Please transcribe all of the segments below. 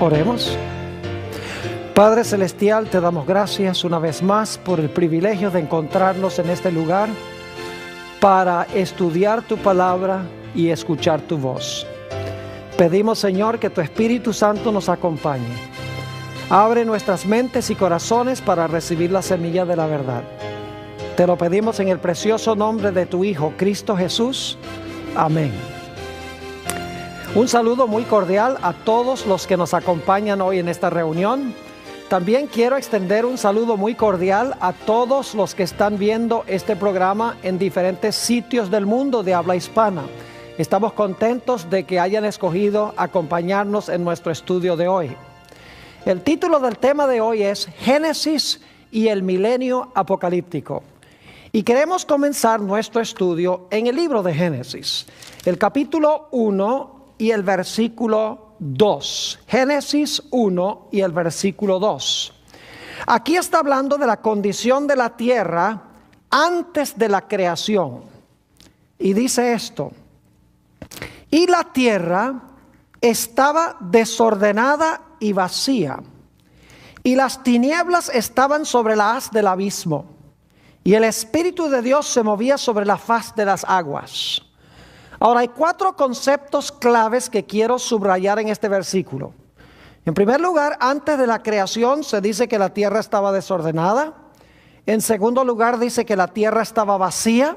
Oremos. Padre Celestial, te damos gracias una vez más por el privilegio de encontrarnos en este lugar para estudiar tu palabra y escuchar tu voz. Pedimos, Señor, que tu Espíritu Santo nos acompañe. Abre nuestras mentes y corazones para recibir la semilla de la verdad. Te lo pedimos en el precioso nombre de tu Hijo, Cristo Jesús. Amén. Un saludo muy cordial a todos los que nos acompañan hoy en esta reunión. También quiero extender un saludo muy cordial a todos los que están viendo este programa en diferentes sitios del mundo de habla hispana. Estamos contentos de que hayan escogido acompañarnos en nuestro estudio de hoy. El título del tema de hoy es Génesis y el milenio apocalíptico. Y queremos comenzar nuestro estudio en el libro de Génesis, el capítulo 1 y el versículo 2. Génesis 1 y el versículo 2. Aquí está hablando de la condición de la tierra antes de la creación. Y dice esto: y la tierra estaba desordenada y vacía, y las tinieblas estaban sobre la haz del abismo, y el Espíritu de Dios se movía sobre la faz de las aguas. Ahora hay 4 conceptos claves que quiero subrayar en este versículo. En primer lugar, antes de la creación se dice que la tierra estaba desordenada. En segundo lugar, dice que la tierra estaba vacía.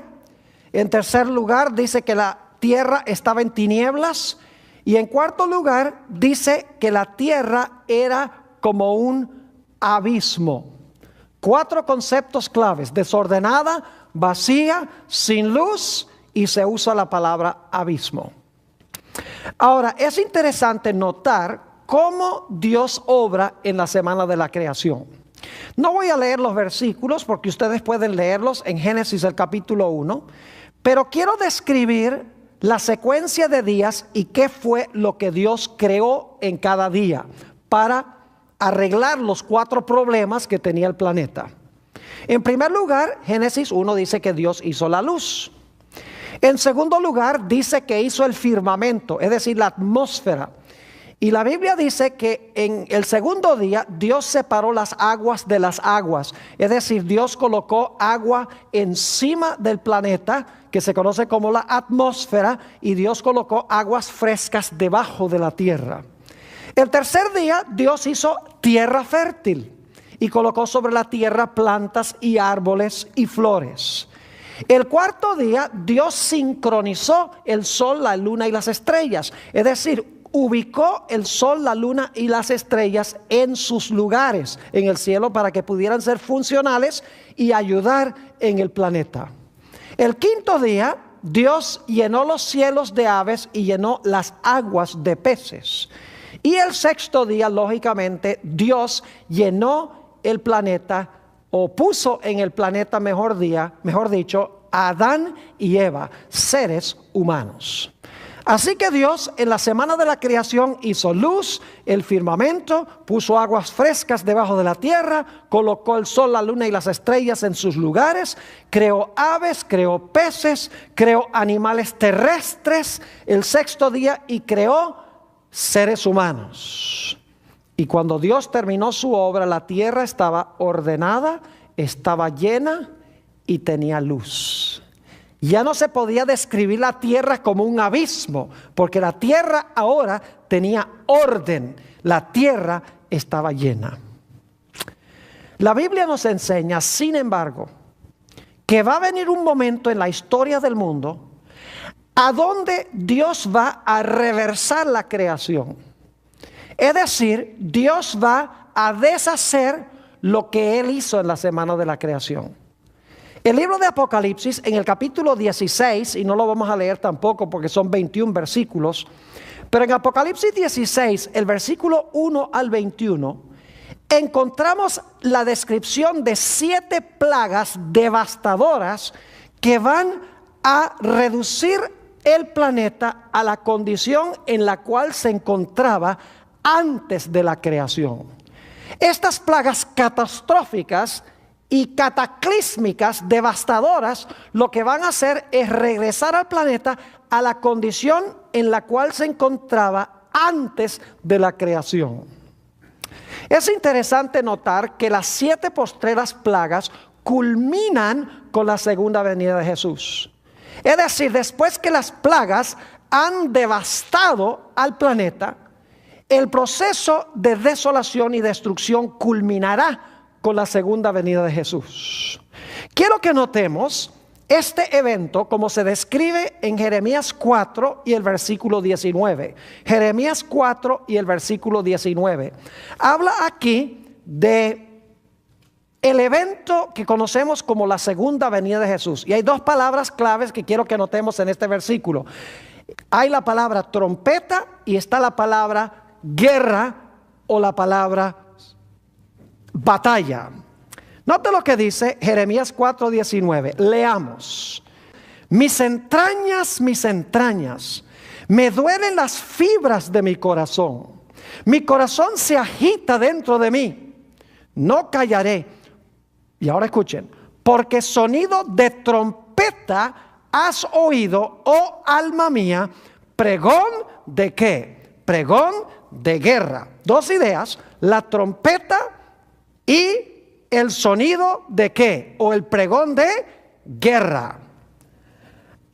En tercer lugar, dice que la tierra estaba en tinieblas. Y en cuarto lugar, dice que la tierra era como un abismo. 4 conceptos claves: desordenada, vacía, sin luz, y se usa la palabra abismo. Ahora, es interesante notar cómo Dios obra en la semana de la creación. No voy a leer los versículos porque ustedes pueden leerlos en Génesis el capítulo 1, pero quiero describir la secuencia de días y qué fue lo que Dios creó en cada día para arreglar los 4 problemas que tenía el planeta. En primer lugar, Génesis 1 dice que Dios hizo la luz. En segundo lugar, dice que hizo el firmamento, es decir, la atmósfera. Y la Biblia dice que en el segundo día Dios separó las aguas de las aguas. Es decir, Dios colocó agua encima del planeta, que se conoce como la atmósfera, y Dios colocó aguas frescas debajo de la tierra. El tercer día Dios hizo tierra fértil y colocó sobre la tierra plantas y árboles y flores. El cuarto día Dios sincronizó el sol, la luna y las estrellas. Es decir, ubicó el sol, la luna y las estrellas en sus lugares en el cielo para que pudieran ser funcionales y ayudar en el planeta. El quinto día Dios llenó los cielos de aves y llenó las aguas de peces. Y el sexto día, lógicamente, Dios llenó el planeta, o puso en el planeta, mejor dicho, a Adán y Eva, seres humanos. Así que Dios en la semana de la creación hizo luz, el firmamento, puso aguas frescas debajo de la tierra, colocó el sol, la luna y las estrellas en sus lugares, creó aves, creó peces, creó animales terrestres el sexto día y creó seres humanos. Y cuando Dios terminó su obra, la tierra estaba ordenada, estaba llena y tenía luz. Ya no se podía describir la tierra como un abismo, porque la tierra ahora tenía orden. La tierra estaba llena. La Biblia nos enseña, sin embargo, que va a venir un momento en la historia del mundo a donde Dios va a reversar la creación. Es decir, Dios va a deshacer lo que Él hizo en la semana de la creación. El libro de Apocalipsis, en el capítulo 16, y no lo vamos a leer tampoco porque son 21 versículos, pero en Apocalipsis 16, el versículo 1 al 21, encontramos la descripción de 7 plagas devastadoras que van a reducir el planeta a la condición en la cual se encontraba antes de la creación. Estas plagas catastróficas y cataclísmicas, devastadoras, lo que van a hacer es regresar al planeta a la condición en la cual se encontraba antes de la creación. Es interesante notar que las 7 postreras plagas culminan con la segunda venida de Jesús. Es decir, después que las plagas han devastado al planeta, el proceso de desolación y destrucción culminará con la segunda venida de Jesús. Quiero que notemos este evento como se describe en Jeremías 4 y el versículo 19. Jeremías 4 y el versículo 19. Habla aquí de el evento que conocemos como la segunda venida de Jesús. Y hay 2 palabras claves que quiero que notemos en este versículo. Hay la palabra trompeta y está la palabra guerra o la palabra batalla. Note lo que dice Jeremías 4:19. Leamos. Mis entrañas, me duelen las fibras de mi corazón. Mi corazón se agita dentro de mí. No callaré. Y ahora escuchen. Porque sonido de trompeta has oído, oh alma mía, pregón de ¿qué? Pregón de guerra. 2 ideas. La trompeta y el sonido de ¿qué? O el pregón de guerra.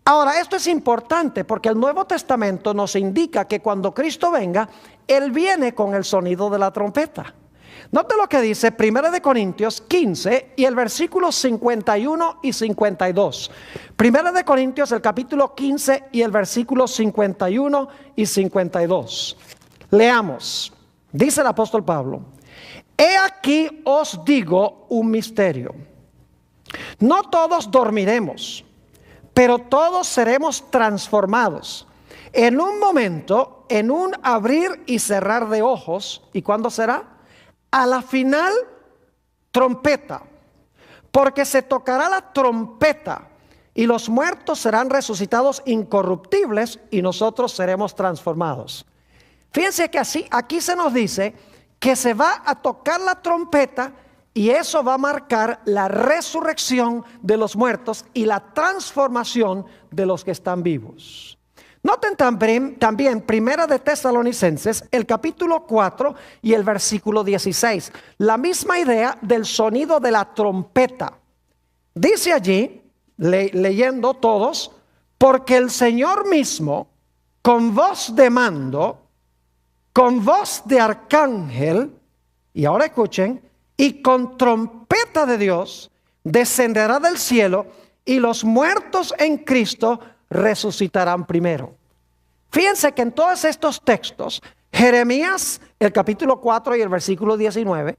Ahora, esto es importante porque el Nuevo Testamento nos indica que cuando Cristo venga, Él viene con el sonido de la trompeta. Note lo que dice 1 Corintios 15 y el versículo 51 y 52. 1 Corintios el capítulo 15 y el versículo 51 y 52. Leamos. Dice el apóstol Pablo. He aquí os digo un misterio. No todos dormiremos, pero todos seremos transformados. En un momento, en un abrir y cerrar de ojos. ¿Y cuándo será? A la final, trompeta. Porque se tocará la trompeta y los muertos serán resucitados incorruptibles y nosotros seremos transformados. Fíjense que aquí se nos dice que se va a tocar la trompeta y eso va a marcar la resurrección de los muertos y la transformación de los que están vivos. Noten también Primera de Tesalonicenses, el capítulo 4 y el versículo 16. La misma idea del sonido de la trompeta. Dice allí, leyendo todos, porque el Señor mismo, con voz de mando, con voz de arcángel, y ahora escuchen, y con trompeta de Dios, descenderá del cielo y los muertos en Cristo resucitarán primero. Fíjense que en todos estos textos, Jeremías, el capítulo 4 y el versículo 19,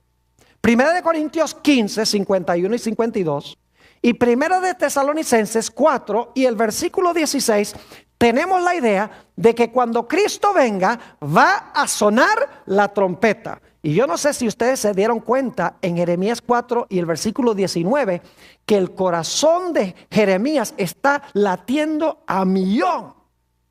1 Corintios 15, 51 y 52, y 1 Tesalonicenses 4 y el versículo 16, tenemos la idea de que cuando Cristo venga va a sonar la trompeta. Y yo no sé si ustedes se dieron cuenta en Jeremías 4 y el versículo 19 que el corazón de Jeremías está latiendo a millón.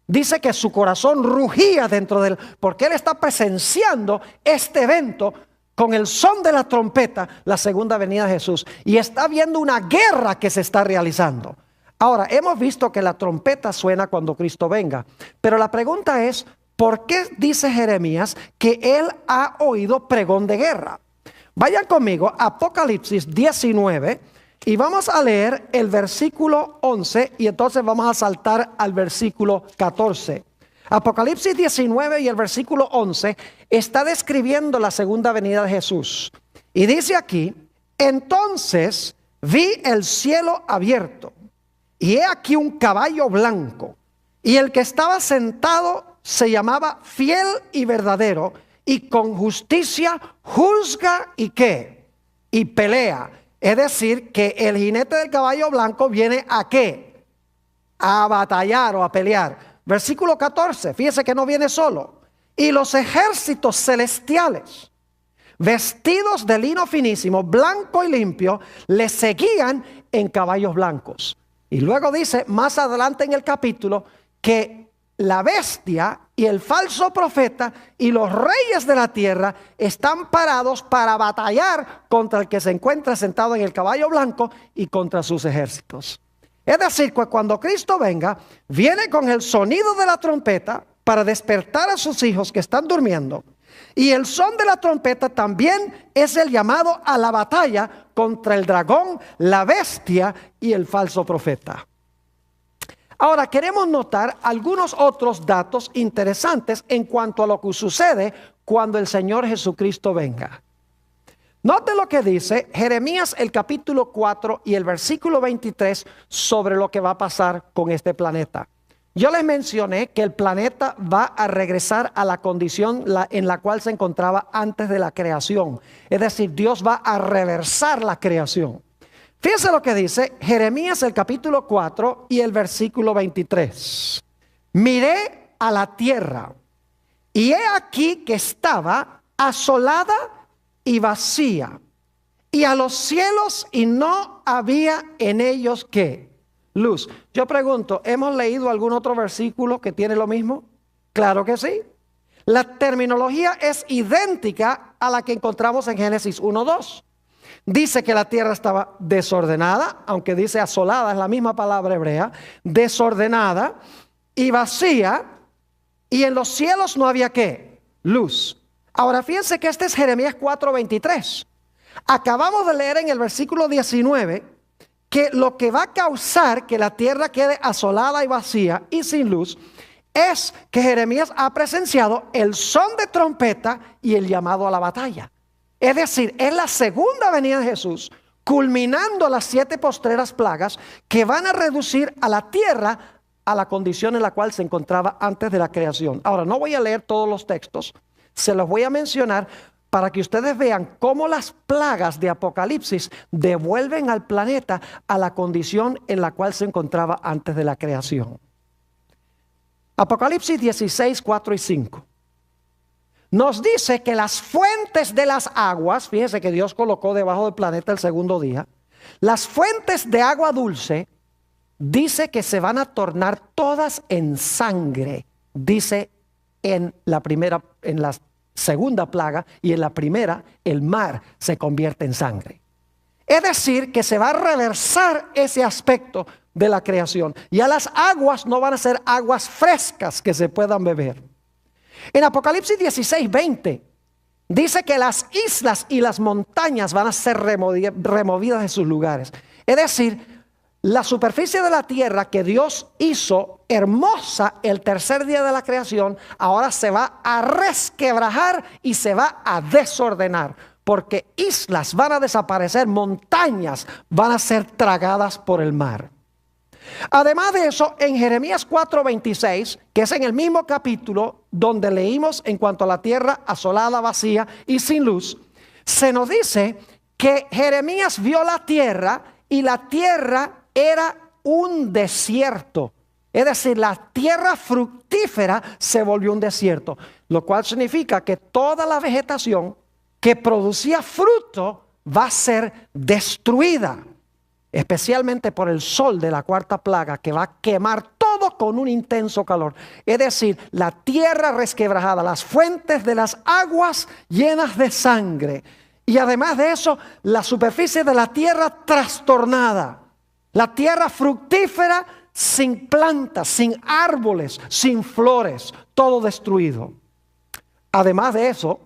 Dice que su corazón rugía dentro de él porque él está presenciando este evento con el son de la trompeta, la segunda venida de Jesús. Y está viendo una guerra que se está realizando. Ahora, hemos visto que la trompeta suena cuando Cristo venga, pero la pregunta es, ¿por qué dice Jeremías que él ha oído pregón de guerra? Vayan conmigo a Apocalipsis 19 y vamos a leer el versículo 11 y entonces vamos a saltar al versículo 14. Apocalipsis 19 y el versículo 11 está describiendo la segunda venida de Jesús. Y dice aquí, entonces vi el cielo abierto. Y he aquí un caballo blanco, y el que estaba sentado se llamaba Fiel y Verdadero, y con justicia juzga y ¿qué? Y pelea. Es decir, que el jinete del caballo blanco viene ¿a qué? A batallar o a pelear. Versículo 14, fíjese que no viene solo. Y los ejércitos celestiales, vestidos de lino finísimo, blanco y limpio, le seguían en caballos blancos. Y luego dice más adelante en el capítulo que la bestia y el falso profeta y los reyes de la tierra están parados para batallar contra el que se encuentra sentado en el caballo blanco y contra sus ejércitos. Es decir, que cuando Cristo venga, viene con el sonido de la trompeta para despertar a sus hijos que están durmiendo. Y el son de la trompeta también es el llamado a la batalla contra el dragón, la bestia y el falso profeta. Ahora queremos notar algunos otros datos interesantes en cuanto a lo que sucede cuando el Señor Jesucristo venga. Note lo que dice Jeremías el capítulo 4 y el versículo 23 sobre lo que va a pasar con este planeta. Yo les mencioné que el planeta va a regresar a la condición en la cual se encontraba antes de la creación. Es decir, Dios va a reversar la creación. Fíjense lo que dice Jeremías el capítulo 4 y el versículo 23. Miré a la tierra y he aquí que estaba asolada y vacía, y a los cielos y no había en ellos ¿qué? Luz. Yo pregunto, ¿hemos leído algún otro versículo que tiene lo mismo? Claro que sí. La terminología es idéntica a la que encontramos en Génesis 1:2. Dice que la tierra estaba desordenada, aunque dice asolada, es la misma palabra hebrea, desordenada y vacía, y en los cielos no había ¿qué? Luz. Ahora fíjense que este es Jeremías 4:23. Acabamos de leer en el versículo 19 que lo que va a causar que la tierra quede asolada y vacía y sin luz es que Jeremías ha presenciado el son de trompeta y el llamado a la batalla. Es decir, es la segunda venida de Jesús, culminando las 7 postreras plagas que van a reducir a la tierra a la condición en la cual se encontraba antes de la creación. Ahora, no voy a leer todos los textos, se los voy a mencionar para que ustedes vean cómo las plagas de Apocalipsis devuelven al planeta a la condición en la cual se encontraba antes de la creación. Apocalipsis 16, 4 y 5. Nos dice que las fuentes de las aguas, fíjense que Dios colocó debajo del planeta el segundo día, las fuentes de agua dulce, dice que se van a tornar todas en sangre, dice en la segunda plaga, y en la primera el mar se convierte en sangre. Es decir, que se va a reversar ese aspecto de la creación. Ya las aguas no van a ser aguas frescas que se puedan beber. En Apocalipsis 16, 20 dice que las islas y las montañas van a ser removidas de sus lugares. Es decir, la superficie de la tierra que Dios hizo hermosa el tercer día de la creación, ahora se va a resquebrajar y se va a desordenar, porque islas van a desaparecer, montañas van a ser tragadas por el mar. Además de eso, en Jeremías 4:26, que es en el mismo capítulo donde leímos en cuanto a la tierra asolada, vacía y sin luz, se nos dice que Jeremías vio la tierra y la tierra era un desierto. Es decir, la tierra fructífera se volvió un desierto, lo cual significa que toda la vegetación que producía fruto va a ser destruida, especialmente por el sol de la cuarta plaga, que va a quemar todo con un intenso calor. Es decir, la tierra resquebrajada, las fuentes de las aguas llenas de sangre, y además de eso, la superficie de la tierra trastornada, la tierra fructífera sin plantas, sin árboles, sin flores, todo destruido. Además de eso,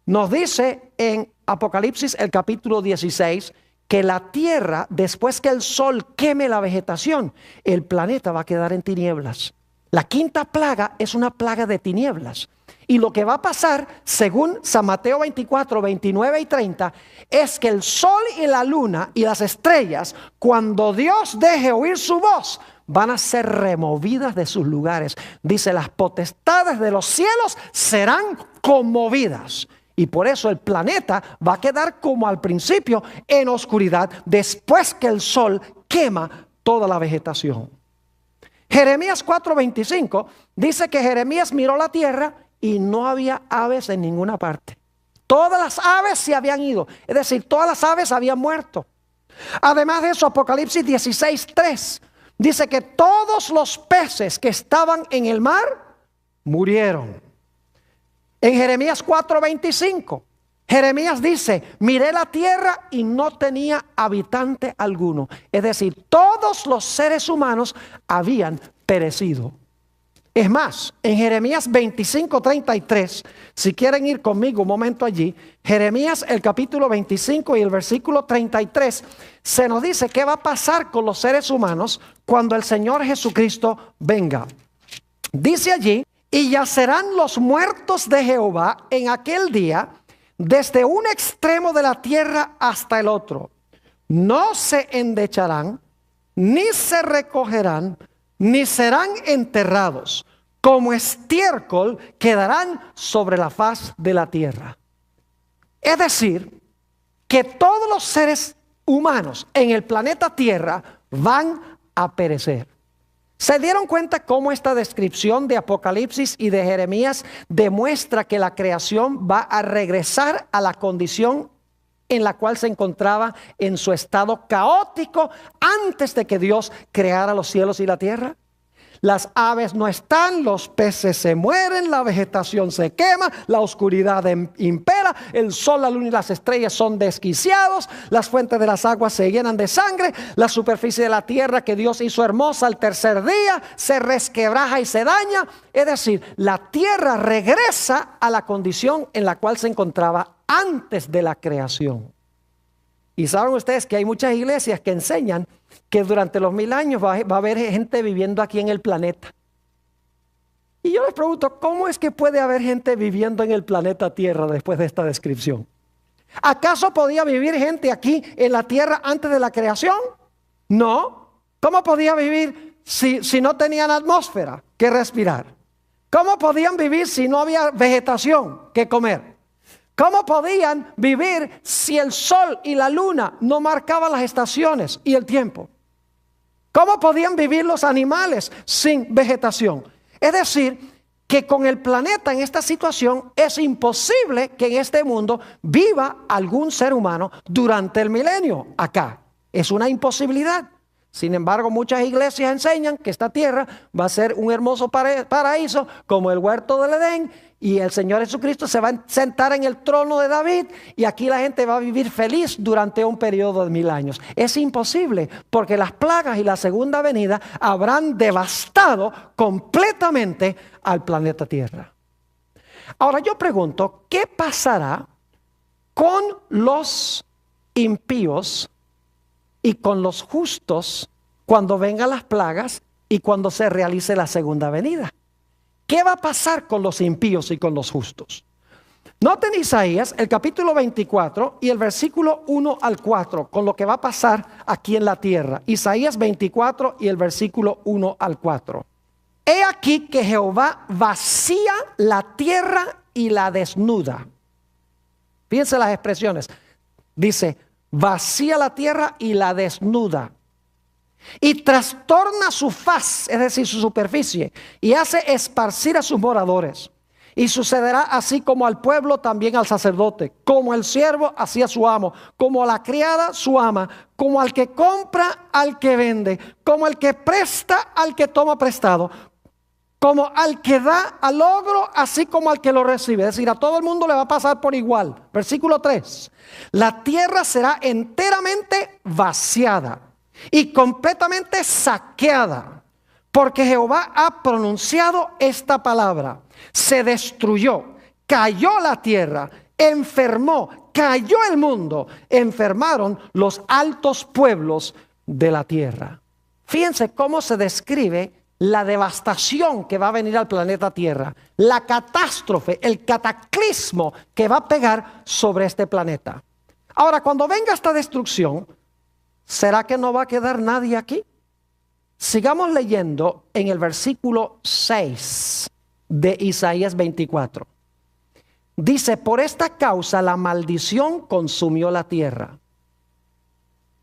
nos dice en Apocalipsis el capítulo 16 que la tierra, después que el sol queme la vegetación, el planeta va a quedar en tinieblas. La quinta plaga es una plaga de tinieblas. Y lo que va a pasar, según San Mateo 24, 29 y 30, es que el sol y la luna y las estrellas, cuando Dios deje oír su voz, van a ser removidas de sus lugares. Dice, las potestades de los cielos serán conmovidas. Y por eso el planeta va a quedar como al principio en oscuridad, después que el sol quema toda la vegetación. Jeremías 4:25 dice que Jeremías miró la tierra y no había aves en ninguna parte. Todas las aves se habían ido, es decir, todas las aves habían muerto. Además de eso, Apocalipsis 16:3 dice que todos los peces que estaban en el mar murieron. En Jeremías 4:25, Jeremías dice, miré la tierra y no tenía habitante alguno. Es decir, todos los seres humanos habían perecido. Es más, en Jeremías 25:33, si quieren ir conmigo un momento allí, Jeremías el capítulo 25 y el versículo 33, se nos dice qué va a pasar con los seres humanos cuando el Señor Jesucristo venga. Dice allí, y yacerán los muertos de Jehová en aquel día, desde un extremo de la tierra hasta el otro. No se endecharán, ni se recogerán, ni serán enterrados. Como estiércol quedarán sobre la faz de la tierra. Es decir, que todos los seres humanos en el planeta Tierra van a perecer. ¿Se dieron cuenta cómo esta descripción de Apocalipsis y de Jeremías demuestra que la creación va a regresar a la condición en la cual se encontraba en su estado caótico antes de que Dios creara los cielos y la tierra? Las aves no están, los peces se mueren, la vegetación se quema, la oscuridad impera, el sol, la luna y las estrellas son desquiciados, las fuentes de las aguas se llenan de sangre, la superficie de la tierra que Dios hizo hermosa al tercer día se resquebraja y se daña. Es decir, la tierra regresa a la condición en la cual se encontraba antes de la creación. Y saben ustedes que hay muchas iglesias que enseñan que durante los 1000 años va a haber gente viviendo aquí en el planeta. Y yo les pregunto, ¿cómo es que puede haber gente viviendo en el planeta Tierra después de esta descripción? ¿Acaso podía vivir gente aquí en la Tierra antes de la creación? No. ¿Cómo podía vivir si no tenían atmósfera que respirar? ¿Cómo podían vivir si no había vegetación que comer? ¿Cómo podían vivir si el sol y la luna no marcaban las estaciones y el tiempo? ¿Cómo podían vivir los animales sin vegetación? Es decir, que con el planeta en esta situación es imposible que en este mundo viva algún ser humano durante el milenio acá. Es una imposibilidad. Sin embargo, muchas iglesias enseñan que esta tierra va a ser un hermoso paraíso como el huerto del Edén, y el Señor Jesucristo se va a sentar en el trono de David y aquí la gente va a vivir feliz durante un periodo de 1000 años. Es imposible porque las plagas y la segunda venida habrán devastado completamente al planeta Tierra. Ahora yo pregunto, ¿qué pasará con los impíos y con los justos cuando vengan las plagas y cuando se realice la segunda venida? ¿Qué va a pasar con los impíos y con los justos? Noten Isaías, el capítulo 24 y el versículo 1 al 4, con lo que va a pasar aquí en la tierra. Isaías 24 y el versículo 1 al 4. He aquí que Jehová vacía la tierra y la desnuda. Fíjense las expresiones. Dice, vacía la tierra y la desnuda. Y trastorna su faz, es decir, su superficie, y hace esparcir a sus moradores. Y sucederá así como al pueblo, también al sacerdote, como el siervo así a su amo, como a la criada su ama, como al que compra al que vende, como al que presta al que toma prestado, como al que da al ogro, así como al que lo recibe. Es decir, a todo el mundo le va a pasar por igual. Versículo 3. La tierra será enteramente vaciada y completamente saqueada, porque Jehová ha pronunciado esta palabra. Se destruyó, cayó la tierra, enfermó, cayó el mundo, enfermaron los altos pueblos de la tierra. Fíjense cómo se describe la devastación que va a venir al planeta Tierra, la catástrofe, el cataclismo que va a pegar sobre este planeta. Ahora, cuando venga esta destrucción, ¿será que no va a quedar nadie aquí? Sigamos leyendo en el versículo 6 de Isaías 24. Dice, por esta causa la maldición consumió la tierra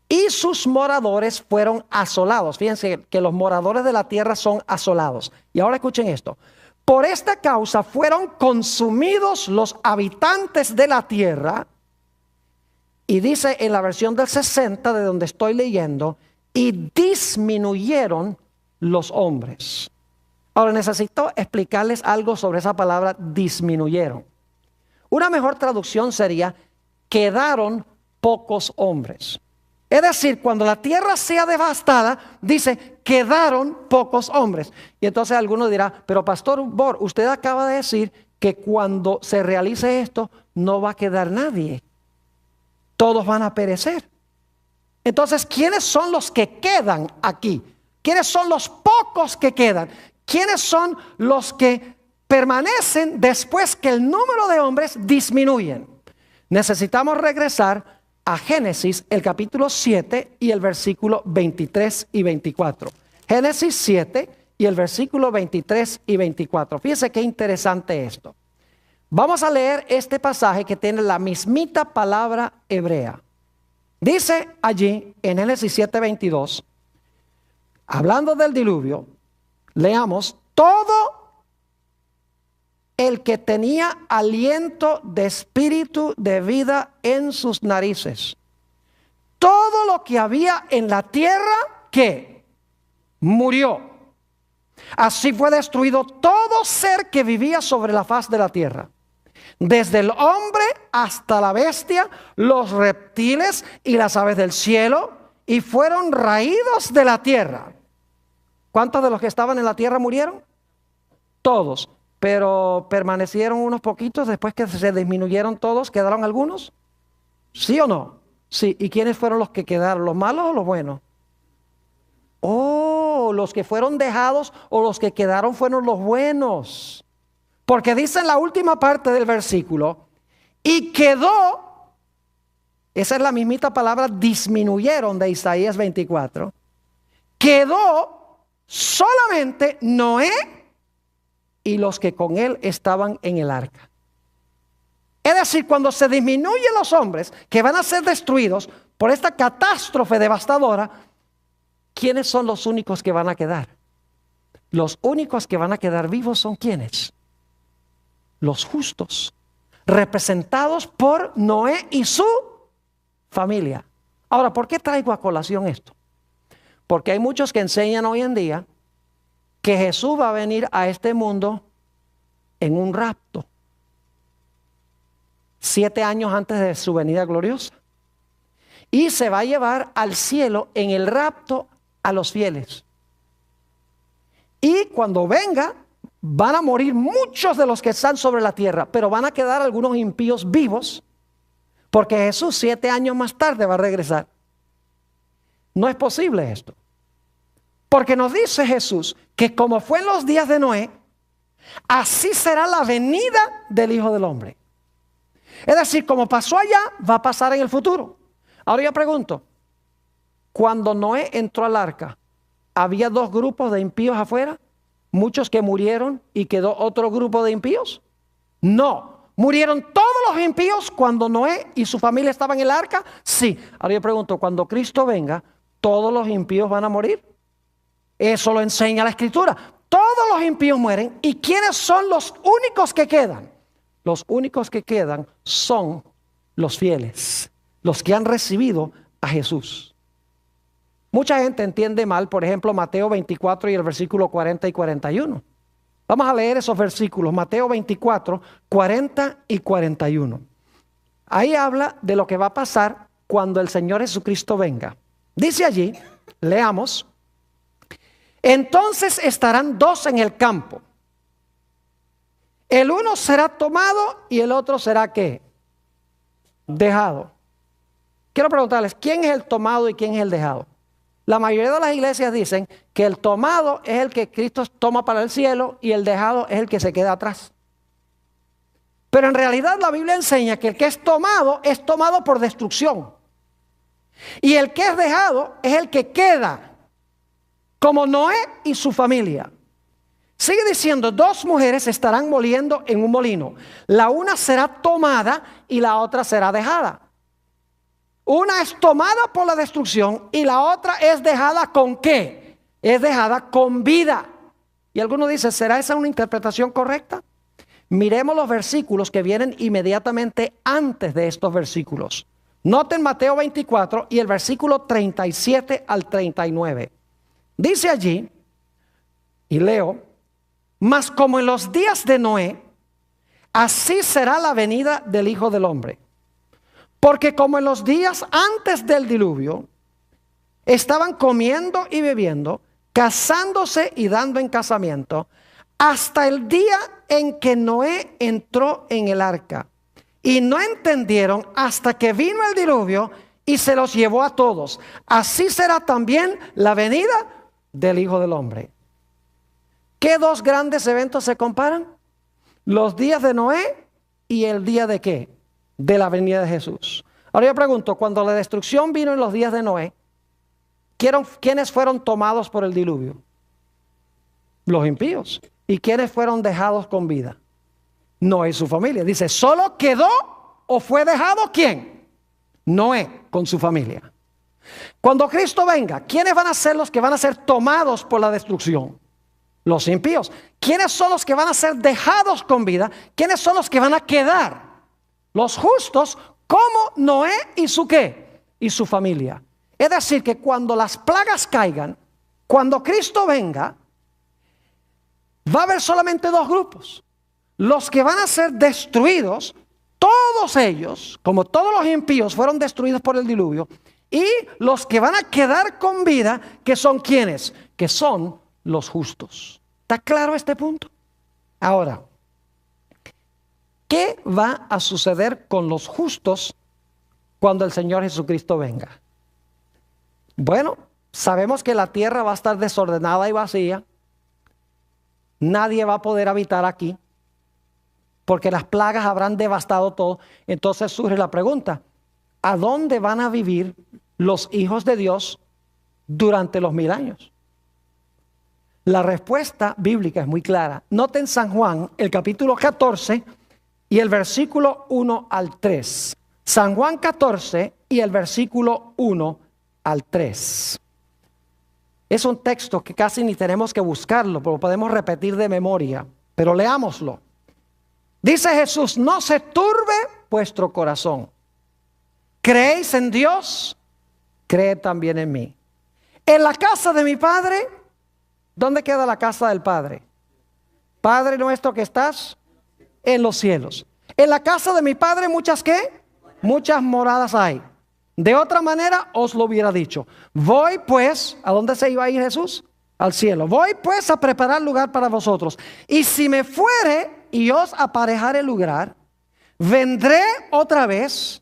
y sus moradores fueron asolados. Fíjense que los moradores de la tierra son asolados. Y ahora escuchen esto. Por esta causa fueron consumidos los habitantes de la tierra. Y dice en la versión del 60 de donde estoy leyendo, y disminuyeron los hombres. Ahora necesito explicarles algo sobre esa palabra disminuyeron. Una mejor traducción sería quedaron pocos hombres. Es decir, cuando la tierra sea devastada, dice, quedaron pocos hombres. Y entonces alguno dirá, pero pastor Bor, usted acaba de decir que cuando se realice esto, no va a quedar nadie. Todos van a perecer. Entonces, ¿quiénes son los que quedan aquí? ¿Quiénes son los pocos que quedan? ¿Quiénes son los que permanecen después que el número de hombres disminuyen? Necesitamos regresar a Génesis, el capítulo 7 y el versículo 23 y 24. Génesis 7 y el versículo 23 y 24. Fíjense qué interesante esto. Vamos a leer este pasaje que tiene la mismita palabra hebrea. Dice allí en Génesis 7:22, hablando del diluvio, leamos, todo el que tenía aliento de espíritu de vida en sus narices, todo lo que había en la tierra, ¿qué? Murió. Así fue destruido todo ser que vivía sobre la faz de la tierra. Desde el hombre hasta la bestia, los reptiles y las aves del cielo, y fueron raídos de la tierra. ¿Cuántos de los que estaban en la tierra murieron? Todos. Pero permanecieron unos poquitos después que se disminuyeron todos. ¿Quedaron algunos? ¿Sí o no? Sí. ¿Y quiénes fueron los que quedaron? ¿Los malos o los buenos? Oh, los que fueron dejados o los que quedaron fueron los buenos. Porque dice en la última parte del versículo, y quedó, esa es la mismita palabra, disminuyeron de Isaías 24, quedó solamente Noé y los que con él estaban en el arca. Es decir, cuando se disminuyen los hombres que van a ser destruidos por esta catástrofe devastadora, ¿quiénes son los únicos que van a quedar? Los únicos que van a quedar vivos son ¿quiénes? Los justos, representados por Noé y su familia. Ahora, ¿por qué traigo a colación esto? Porque hay muchos que enseñan hoy en día que Jesús va a venir a este mundo en un rapto, 7 años antes de su venida gloriosa, y se va a llevar al cielo en el rapto a los fieles. Y cuando venga, van a morir muchos de los que están sobre la tierra, pero van a quedar algunos impíos vivos, porque Jesús 7 años más tarde va a regresar. No es posible esto, porque nos dice Jesús que como fue en los días de Noé, así será la venida del Hijo del Hombre. Es decir, como pasó allá, va a pasar en el futuro. Ahora yo pregunto, cuando Noé entró al arca, ¿había 2 grupos de impíos afuera? ¿Muchos que murieron y quedó otro grupo de impíos? No. ¿Murieron todos los impíos cuando Noé y su familia estaban en el arca? Sí. Ahora yo pregunto, cuando Cristo venga, ¿todos los impíos van a morir? Eso lo enseña la Escritura. Todos los impíos mueren. ¿Y quiénes son los únicos que quedan? Los únicos que quedan son los fieles, los que han recibido a Jesús. Mucha gente entiende mal, por ejemplo, Mateo 24 y el versículo 40 y 41. Vamos a leer esos versículos, Mateo 24, 40 y 41. Ahí habla de lo que va a pasar cuando el Señor Jesucristo venga. Dice allí, leamos, entonces estarán 2 en el campo. El uno será tomado y el otro será ¿qué? Dejado. Quiero preguntarles, ¿quién es el tomado y quién es el dejado? La mayoría de las iglesias dicen que el tomado es el que Cristo toma para el cielo y el dejado es el que se queda atrás. Pero en realidad la Biblia enseña que el que es tomado por destrucción. Y el que es dejado es el que queda, como Noé y su familia. Sigue diciendo, 2 mujeres estarán moliendo en un molino. La una será tomada y la otra será dejada. Una es tomada por la destrucción y la otra es dejada ¿con qué? Es dejada con vida. Y alguno dice, ¿será esa una interpretación correcta? Miremos los versículos que vienen inmediatamente antes de estos versículos. Noten Mateo 24 y el versículo 37 al 39. Dice allí, y leo, mas como en los días de Noé, así será la venida del Hijo del Hombre. Porque como en los días antes del diluvio, estaban comiendo y bebiendo, casándose y dando en casamiento, hasta el día en que Noé entró en el arca. Y no entendieron hasta que vino el diluvio y se los llevó a todos. Así será también la venida del Hijo del Hombre. ¿Qué dos grandes eventos se comparan? Los días de Noé y el día de ¿qué? De la venida de Jesús. Ahora yo pregunto, cuando la destrucción vino en los días de Noé, ¿quiénes fueron tomados por el diluvio? Los impíos. ¿Y quiénes fueron dejados con vida? Noé y su familia. Dice, ¿solo quedó o fue dejado quién? Noé con su familia. Cuando Cristo venga, ¿quiénes van a ser los que van a ser tomados por la destrucción? Los impíos. ¿Quiénes son los que van a ser dejados con vida? ¿Quiénes son los que van a quedar? Los justos, como Noé y su ¿qué? Y su familia. Es decir, que cuando las plagas caigan, cuando Cristo venga, va a haber solamente dos grupos. Los que van a ser destruidos, todos ellos, como todos los impíos, fueron destruidos por el diluvio. Y los que van a quedar con vida, que son ¿quiénes? Que son los justos. ¿Está claro este punto? Ahora, ¿qué va a suceder con los justos cuando el Señor Jesucristo venga? Bueno, sabemos que la tierra va a estar desordenada y vacía. Nadie va a poder habitar aquí, porque las plagas habrán devastado todo. Entonces surge la pregunta, ¿a dónde van a vivir los hijos de Dios durante los 1000 años? La respuesta bíblica es muy clara. Noten San Juan, el capítulo 14 y el versículo 1 al 3. San Juan 14 y el versículo 1 al 3. Es un texto que casi ni tenemos que buscarlo, porque lo podemos repetir de memoria, pero leámoslo. Dice Jesús, no se turbe vuestro corazón. ¿Creéis en Dios? Creed también en mí. En la casa de mi Padre, ¿dónde queda la casa del Padre? Padre nuestro que estás en los cielos. En la casa de mi Padre muchas ¿qué? Muchas moradas hay. De otra manera os lo hubiera dicho. Voy pues, ¿a dónde se iba a ir Jesús? Al cielo. Voy pues a preparar lugar para vosotros. Y si me fuere y os aparejare lugar, vendré otra vez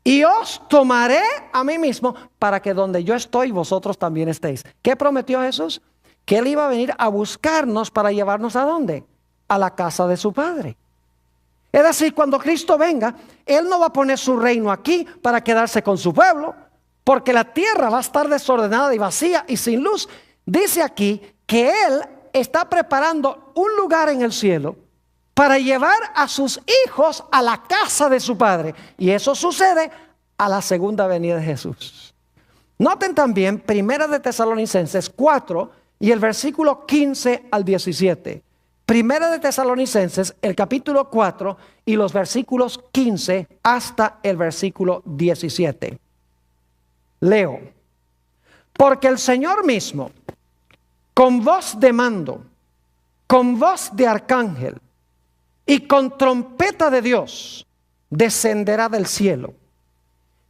y os tomaré a mí mismo, para que donde yo estoy vosotros también estéis. ¿Qué prometió Jesús? Que Él iba a venir a buscarnos para llevarnos ¿a dónde? A la casa de su Padre. Es decir, cuando Cristo venga, Él no va a poner su reino aquí para quedarse con su pueblo, porque la tierra va a estar desordenada y vacía y sin luz. Dice aquí que Él está preparando un lugar en el cielo para llevar a sus hijos a la casa de su Padre. Y eso sucede a la segunda venida de Jesús. Noten también Primera de Tesalonicenses 4 y el versículo 15 al 17. Primera de Tesalonicenses, el capítulo 4 y los versículos 15 hasta el versículo 17. Leo. Porque el Señor mismo, con voz de mando, con voz de arcángel y con trompeta de Dios, descenderá del cielo.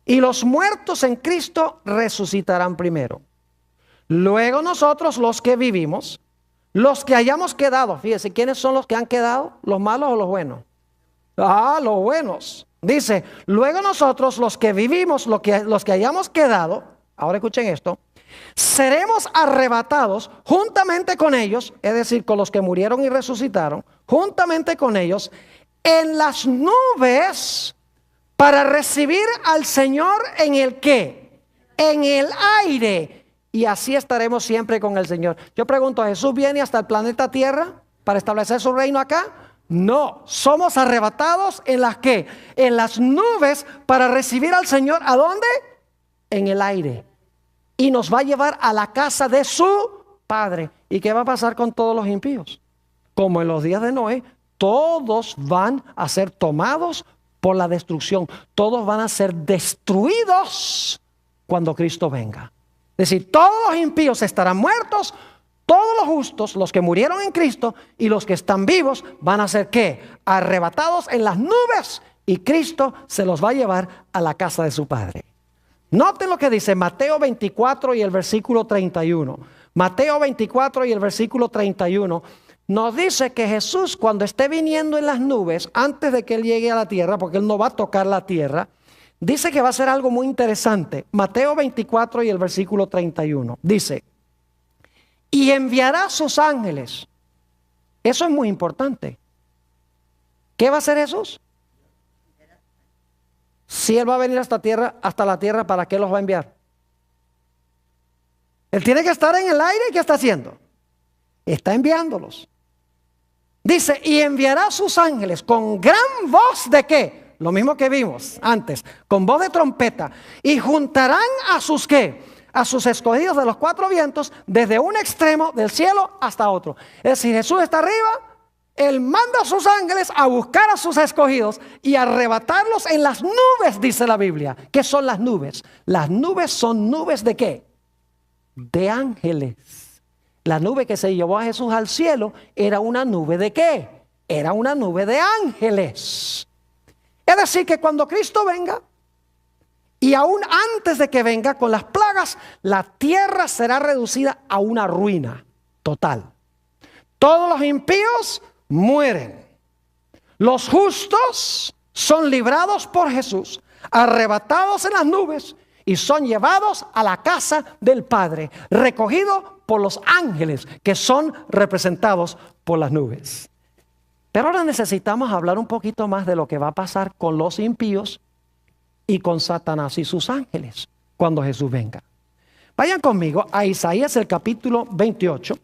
Y los muertos en Cristo resucitarán primero. Luego nosotros los que vivimos, los que hayamos quedado, fíjese, ¿quiénes son los que han quedado? ¿Los malos o los buenos? Los buenos. Dice, luego nosotros los que vivimos, los que hayamos quedado, ahora escuchen esto, seremos arrebatados juntamente con ellos, es decir, con los que murieron y resucitaron, juntamente con ellos, en las nubes para recibir al Señor en el ¿qué? En el aire. Y así estaremos siempre con el Señor. Yo pregunto, ¿Jesús viene hasta el planeta Tierra para establecer su reino acá? No, somos arrebatados en las ¿qué? En las nubes para recibir al Señor. ¿A dónde? En el aire. Y nos va a llevar a la casa de su Padre. ¿Y qué va a pasar con todos los impíos? Como en los días de Noé, todos van a ser tomados por la destrucción. Todos van a ser destruidos cuando Cristo venga. Es decir, todos los impíos estarán muertos, todos los justos, los que murieron en Cristo y los que están vivos van a ser ¿qué? Arrebatados en las nubes y Cristo se los va a llevar a la casa de su Padre. Noten lo que dice Mateo 24 y el versículo 31. Mateo 24 y el versículo 31 nos dice que Jesús, cuando esté viniendo en las nubes, antes de que Él llegue a la tierra, porque Él no va a tocar la tierra, dice que va a ser algo muy interesante. Mateo 24 y el versículo 31 dice: y enviará sus ángeles. Eso es muy importante. ¿Qué va a hacer Jesús? Si Él va a venir hasta la tierra, ¿para qué los va a enviar? Él tiene que estar en el aire. ¿Y qué está haciendo? Está enviándolos. Dice, y enviará sus ángeles con gran voz de ¿qué? Lo mismo que vimos antes, con voz de trompeta. Y juntarán a sus ¿qué? A sus escogidos de los cuatro vientos, desde un extremo del cielo hasta otro. Es decir, Jesús está arriba. Él manda a sus ángeles a buscar a sus escogidos y arrebatarlos en las nubes, dice la Biblia. ¿Qué son las nubes? Las nubes son nubes de ¿qué? De ángeles. La nube que se llevó a Jesús al cielo era una nube de ¿qué? Era una nube de ángeles. Es decir, que cuando Cristo venga, y aún antes de que venga con las plagas, la tierra será reducida a una ruina total. Todos los impíos mueren. Los justos son librados por Jesús, arrebatados en las nubes y son llevados a la casa del Padre, recogidos por los ángeles que son representados por las nubes. Pero ahora necesitamos hablar un poquito más de lo que va a pasar con los impíos y con Satanás y sus ángeles cuando Jesús venga. Vayan conmigo a Isaías el capítulo 28.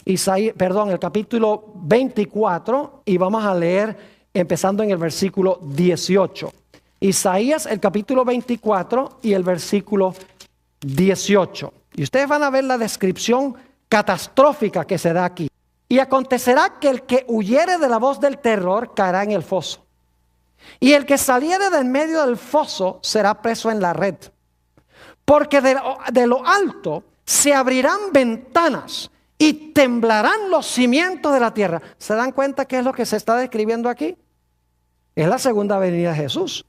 El capítulo 24, y vamos a leer empezando en el versículo 18. Isaías el capítulo 24 y el versículo 18. Y ustedes van a ver la descripción catastrófica que se da aquí. Y acontecerá que el que huyere de la voz del terror caerá en el foso. Y el que saliere del medio del foso será preso en la red. Porque de lo alto se abrirán ventanas y temblarán los cimientos de la tierra. ¿Se dan cuenta qué es lo que se está describiendo aquí? Es la segunda venida de Jesús.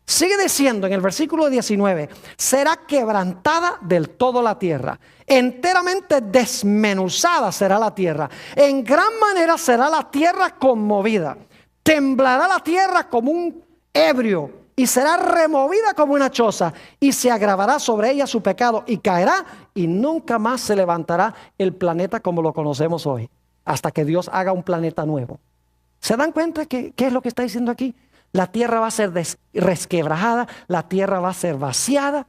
Sigue diciendo en el versículo 19: será quebrantada del todo la tierra, enteramente desmenuzada será la tierra, en gran manera será la tierra conmovida, temblará la tierra como un ebrio y será removida como una choza, y se agravará sobre ella su pecado y caerá, y nunca más se levantará el planeta como lo conocemos hoy, hasta que Dios haga un planeta nuevo. ¿Se dan cuenta qué es lo que está diciendo aquí? La tierra va a ser resquebrajada, la tierra va a ser vaciada.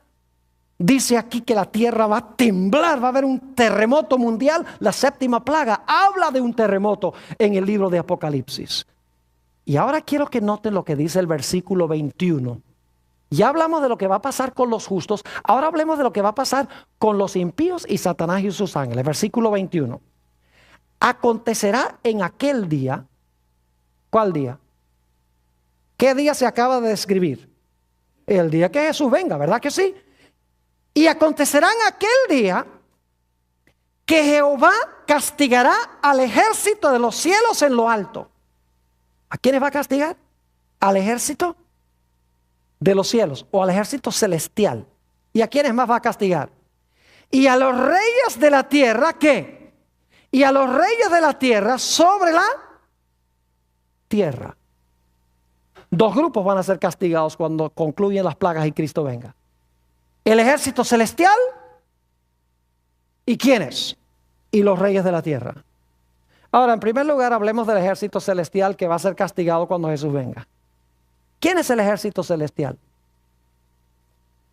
Dice aquí que la tierra va a temblar, va a haber un terremoto mundial. La séptima plaga habla de un terremoto en el libro de Apocalipsis. Y ahora quiero que noten lo que dice el versículo 21. Ya hablamos de lo que va a pasar con los justos. Ahora hablemos de lo que va a pasar con los impíos y Satanás y sus ángeles. Versículo 21. Acontecerá en aquel día. ¿Cuál día? ¿Qué día se acaba de describir? El día que Jesús venga, ¿verdad que sí? Y acontecerá en aquel día que Jehová castigará al ejército de los cielos en lo alto. ¿A quiénes va a castigar? Al ejército de los cielos o al ejército celestial. ¿Y a quiénes más va a castigar? Y a los reyes de la tierra, ¿qué? Y a los reyes de la tierra sobre la tierra. Dos grupos van a ser castigados cuando concluyen las plagas y Cristo venga. El ejército celestial. ¿Y quiénes? Y los reyes de la tierra. Ahora, en primer lugar, hablemos del ejército celestial que va a ser castigado cuando Jesús venga. ¿Quién es el ejército celestial?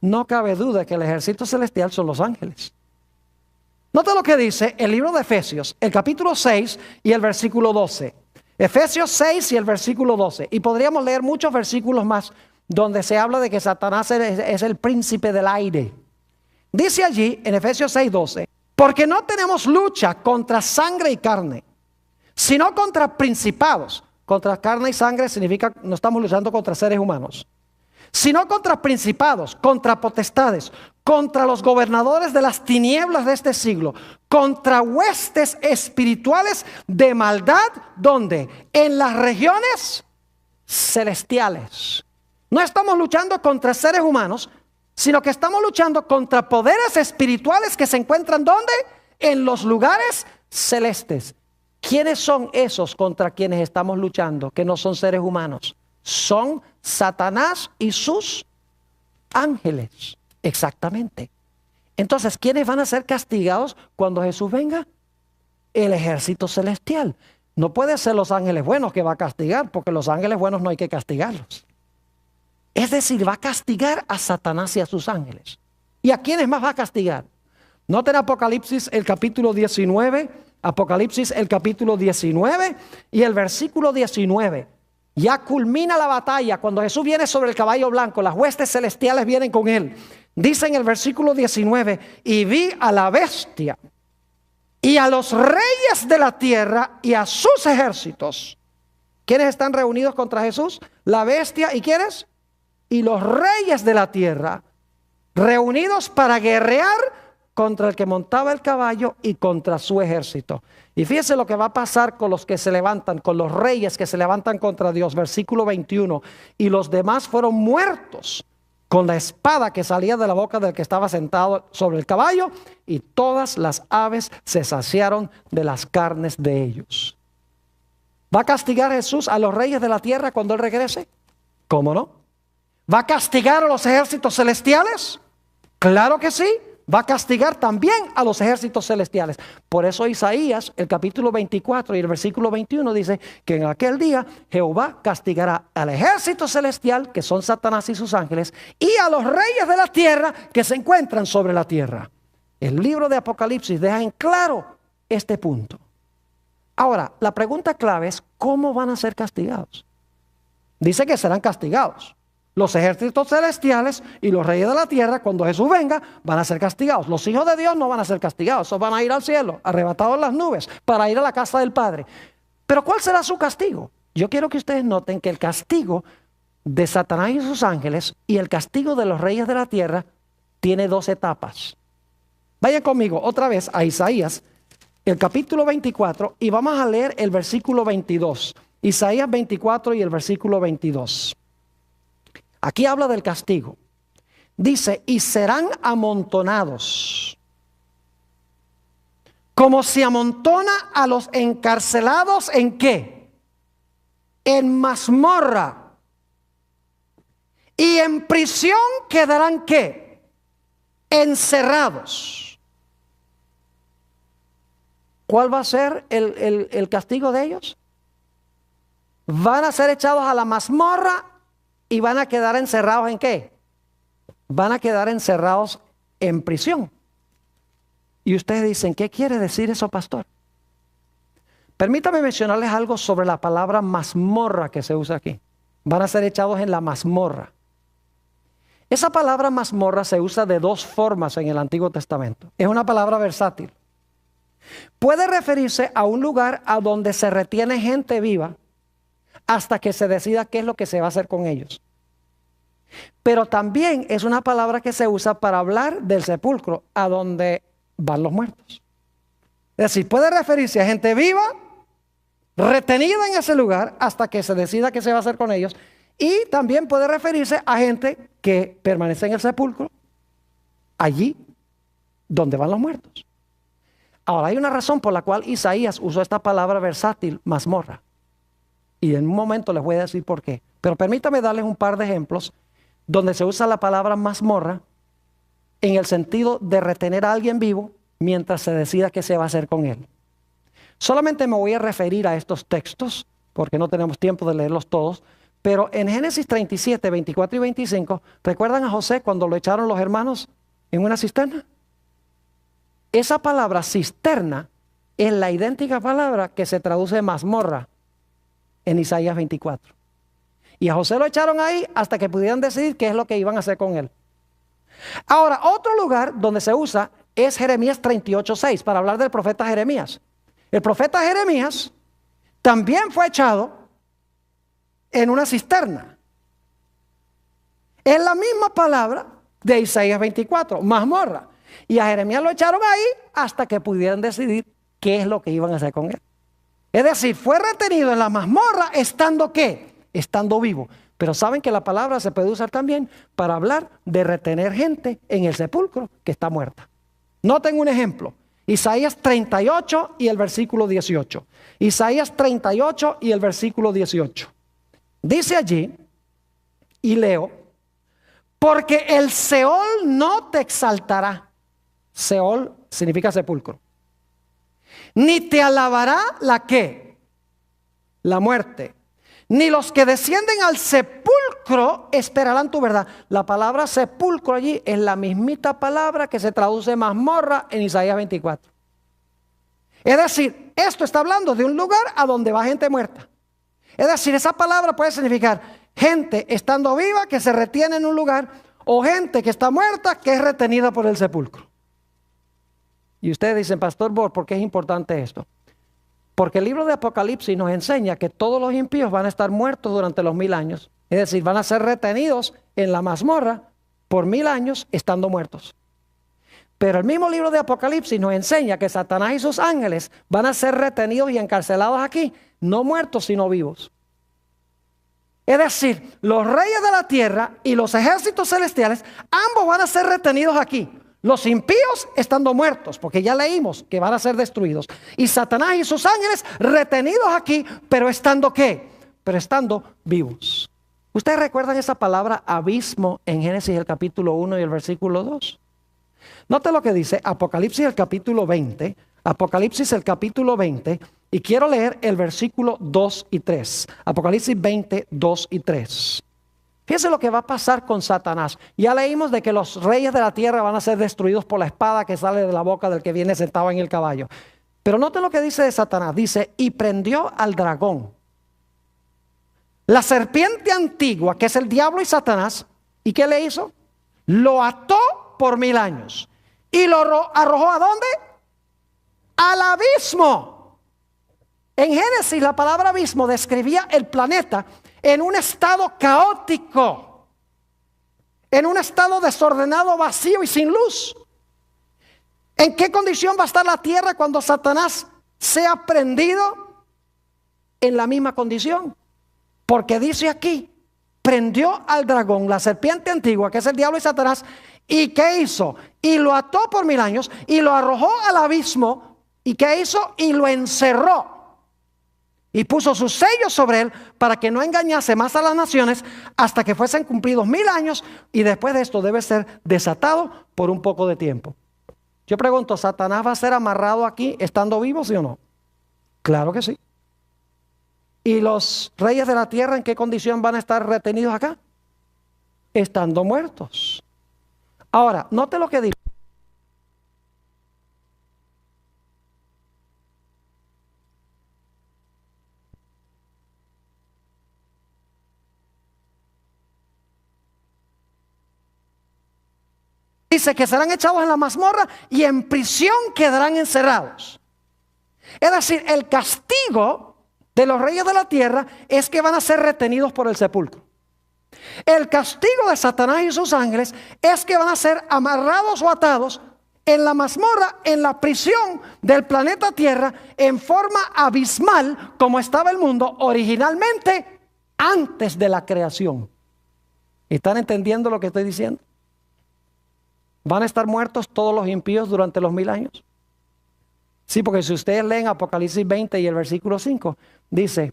No cabe duda que el ejército celestial son los ángeles. Nota lo que dice el libro de Efesios, el capítulo 6 y el versículo 12. Efesios 6 y el versículo 12. Y podríamos leer muchos versículos más donde se habla de que Satanás es el príncipe del aire. Dice allí en Efesios 6, 12: porque no tenemos lucha contra sangre y carne, sino contra principados. Contra carne y sangre significa no estamos luchando contra seres humanos, sino contra principados, contra potestades, contra los gobernadores de las tinieblas de este siglo, contra huestes espirituales de maldad. ¿Dónde? En las regiones celestiales. No estamos luchando contra seres humanos, sino que estamos luchando contra poderes espirituales que se encuentran ¿dónde? En los lugares celestes. ¿Quiénes son esos contra quienes estamos luchando? Que no son seres humanos. Son Satanás y sus ángeles. Exactamente. Entonces, ¿quiénes van a ser castigados cuando Jesús venga? El ejército celestial. No puede ser los ángeles buenos que va a castigar, porque los ángeles buenos no hay que castigarlos. Es decir, va a castigar a Satanás y a sus ángeles. ¿Y a quiénes más va a castigar? Noten Apocalipsis el capítulo 19, Apocalipsis el capítulo 19 y el versículo 19. Ya culmina la batalla cuando Jesús viene sobre el caballo blanco, las huestes celestiales vienen con él. Dice en el versículo 19, y vi a la bestia y a los reyes de la tierra y a sus ejércitos. ¿Quiénes están reunidos contra Jesús? La bestia y ¿quiénes? Y los reyes de la tierra, reunidos para guerrear contra el que montaba el caballo y contra su ejército. Y fíjese lo que va a pasar con los que se levantan, con los reyes que se levantan contra Dios. Versículo 21. Y los demás fueron muertos con la espada que salía de la boca del que estaba sentado sobre el caballo, y todas las aves se saciaron de las carnes de ellos. ¿Va a castigar Jesús a los reyes de la tierra cuando Él regrese? ¿Cómo no? ¿Va a castigar a los ejércitos celestiales? Claro que sí. Va a castigar también a los ejércitos celestiales. Por eso Isaías, el capítulo 24 y el versículo 21 dice que en aquel día Jehová castigará al ejército celestial, que son Satanás y sus ángeles, y a los reyes de la tierra que se encuentran sobre la tierra. El libro de Apocalipsis deja en claro este punto. Ahora, la pregunta clave es, ¿cómo van a ser castigados? Dice que serán castigados. Los ejércitos celestiales y los reyes de la tierra, cuando Jesús venga, van a ser castigados. Los hijos de Dios no van a ser castigados. Esos van a ir al cielo, arrebatados en las nubes, para ir a la casa del Padre. Pero ¿cuál será su castigo? Yo quiero que ustedes noten que el castigo de Satanás y sus ángeles y el castigo de los reyes de la tierra tiene dos etapas. Vayan conmigo otra vez a Isaías, el capítulo 24, y vamos a leer el versículo 22. Isaías 24 y el versículo 22. Aquí habla del castigo. Dice, y serán amontonados, como se amontona a los encarcelados, ¿en qué? En mazmorra. Y en prisión quedarán, ¿qué? Encerrados. ¿Cuál va a ser el castigo de ellos? Van a ser echados a la mazmorra. ¿Y van a quedar encerrados en qué? Van a quedar encerrados en prisión. Y ustedes dicen, ¿qué quiere decir eso, pastor? Permítame mencionarles algo sobre la palabra mazmorra que se usa aquí. Van a ser echados en la mazmorra. Esa palabra mazmorra se usa de dos formas en el Antiguo Testamento. Es una palabra versátil. Puede referirse a un lugar a donde se retiene gente viva hasta que se decida qué es lo que se va a hacer con ellos. Pero también es una palabra que se usa para hablar del sepulcro, a donde van los muertos. Es decir, puede referirse a gente viva, retenida en ese lugar, hasta que se decida qué se va a hacer con ellos. Y también puede referirse a gente que permanece en el sepulcro, allí donde van los muertos. Ahora, hay una razón por la cual Isaías usó esta palabra versátil, mazmorra. Y en un momento les voy a decir por qué. Pero permítame darles un par de ejemplos donde se usa la palabra mazmorra en el sentido de retener a alguien vivo mientras se decida qué se va a hacer con él. Solamente me voy a referir a estos textos, porque no tenemos tiempo de leerlos todos, pero en Génesis 37, 24 y 25, ¿recuerdan a José cuando lo echaron los hermanos en una cisterna? Esa palabra cisterna es la idéntica palabra que se traduce mazmorra en Isaías 24. Y a José lo echaron ahí hasta que pudieran decidir qué es lo que iban a hacer con él. Ahora, otro lugar donde se usa es Jeremías 38:6, para hablar del profeta Jeremías. El profeta Jeremías también fue echado en una cisterna. Es la misma palabra de Isaías 24, mazmorra. Y a Jeremías lo echaron ahí hasta que pudieran decidir qué es lo que iban a hacer con él. Es decir, fue retenido en la mazmorra estando ¿qué? Estando vivo. Pero saben que la palabra se puede usar también para hablar de retener gente en el sepulcro que está muerta. Noten un ejemplo. Isaías 38 y el versículo 18. Isaías 38 y el versículo 18. Dice allí, y leo, porque el Seol no te exaltará. Seol significa sepulcro. Ni te alabará la ¿qué? La muerte. Ni los que descienden al sepulcro esperarán tu verdad. La palabra sepulcro allí es la mismita palabra que se traduce mazmorra en Isaías 24. Es decir, esto está hablando de un lugar a donde va gente muerta. Es decir, esa palabra puede significar gente estando viva que se retiene en un lugar, o gente que está muerta que es retenida por el sepulcro. Y ustedes dicen, Pastor Borg, ¿por qué es importante esto? Porque el libro de Apocalipsis nos enseña que todos los impíos van a estar muertos durante los 1000 años. Es decir, van a ser retenidos en la mazmorra por 1000 años estando muertos. Pero el mismo libro de Apocalipsis nos enseña que Satanás y sus ángeles van a ser retenidos y encarcelados aquí, no muertos sino vivos. Es decir, los reyes de la tierra y los ejércitos celestiales, ambos van a ser retenidos aquí. Los impíos estando muertos, porque ya leímos que van a ser destruidos. Y Satanás y sus ángeles retenidos aquí, pero estando ¿qué? Pero estando vivos. ¿Ustedes recuerdan esa palabra abismo en Génesis el capítulo 1 y el versículo 2? Note lo que dice Apocalipsis el capítulo 20. Apocalipsis el capítulo 20. Y quiero leer el versículo 2 y 3. Apocalipsis 20, 2 y 3. Fíjense lo que va a pasar con Satanás. Ya leímos de que los reyes de la tierra van a ser destruidos por la espada que sale de la boca del que viene sentado en el caballo. Pero noten lo que dice de Satanás. Dice, y prendió al dragón, la serpiente antigua, que es el diablo y Satanás. ¿Y qué le hizo? Lo ató por 1000 años. ¿Y lo arrojó a dónde? Al abismo. En Génesis la palabra abismo describía el planeta en un estado caótico, en un estado desordenado, vacío y sin luz. ¿En qué condición va a estar la tierra cuando Satanás sea prendido? En la misma condición. Porque dice aquí, prendió al dragón, la serpiente antigua, que es el diablo y Satanás. ¿Y qué hizo? Y lo ató por 1000 años y lo arrojó al abismo. ¿Y qué hizo? Y lo encerró. Y puso sus sellos sobre él para que no engañase más a las naciones hasta que fuesen cumplidos 1000 años. Y después de esto debe ser desatado por un poco de tiempo. Yo pregunto, ¿Satanás va a ser amarrado aquí estando vivo, sí o no? Claro que sí. ¿Y los reyes de la tierra en qué condición van a estar retenidos acá? Estando muertos. Ahora, note lo que dice. Dice que serán echados en la mazmorra y en prisión quedarán encerrados. Es decir, el castigo de los reyes de la tierra es que van a ser retenidos por el sepulcro. El castigo de Satanás y sus ángeles es que van a ser amarrados o atados en la mazmorra, en la prisión del planeta Tierra, en forma abismal, como estaba el mundo originalmente antes de la creación. ¿Están entendiendo lo que estoy diciendo? ¿Van a estar muertos todos los impíos durante los 1000 años? Sí, porque si ustedes leen Apocalipsis 20 y el versículo 5, dice,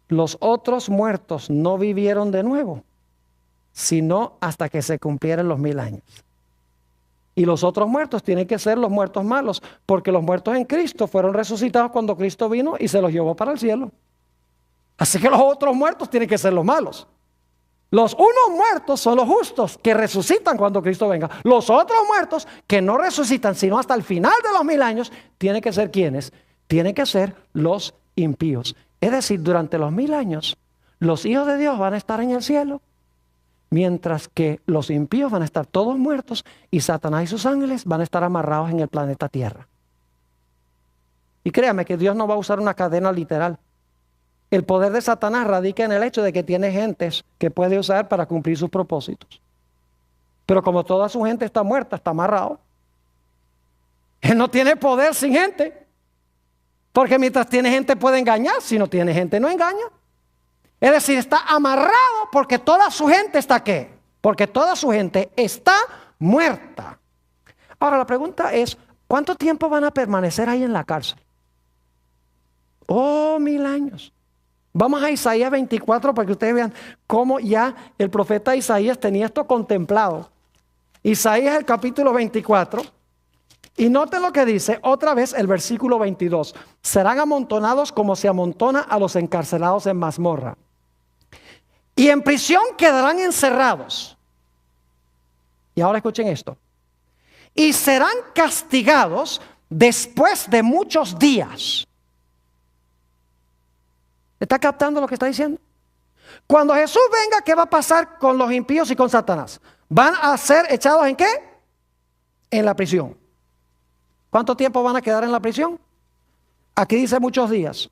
los otros muertos no vivieron de nuevo, sino hasta que se cumplieran los 1000 años. Y los otros muertos tienen que ser los muertos malos, porque los muertos en Cristo fueron resucitados cuando Cristo vino y se los llevó para el cielo. Así que los otros muertos tienen que ser los malos. Los unos muertos son los justos que resucitan cuando Cristo venga. Los otros muertos que no resucitan sino hasta el final de los 1000 años, tienen que ser ¿quiénes? Tienen que ser los impíos. Es decir, durante los 1000 años, los hijos de Dios van a estar en el cielo, mientras que los impíos van a estar todos muertos y Satanás y sus ángeles van a estar amarrados en el planeta Tierra. Y créame que Dios no va a usar una cadena literal. El poder de Satanás radica en el hecho de que tiene gentes que puede usar para cumplir sus propósitos. Pero como toda su gente está muerta, está amarrado. Él no tiene poder sin gente. Porque mientras tiene gente puede engañar. Si no tiene gente no engaña. Es decir, está amarrado porque toda su gente está ¿qué? Porque toda su gente está muerta. Ahora la pregunta es, ¿cuánto tiempo van a permanecer ahí en la cárcel? Oh, 1000 años. Vamos a Isaías 24 para que ustedes vean cómo ya el profeta Isaías tenía esto contemplado. Isaías el capítulo 24. Y noten lo que dice otra vez el versículo 22. Serán amontonados como se amontona a los encarcelados en mazmorra. Y en prisión quedarán encerrados. Y ahora escuchen esto. Y serán castigados después de muchos días. ¿Está captando lo que está diciendo? Cuando Jesús venga, ¿qué va a pasar con los impíos y con Satanás? ¿Van a ser echados en qué? En la prisión. ¿Cuánto tiempo van a quedar en la prisión? Aquí dice muchos días.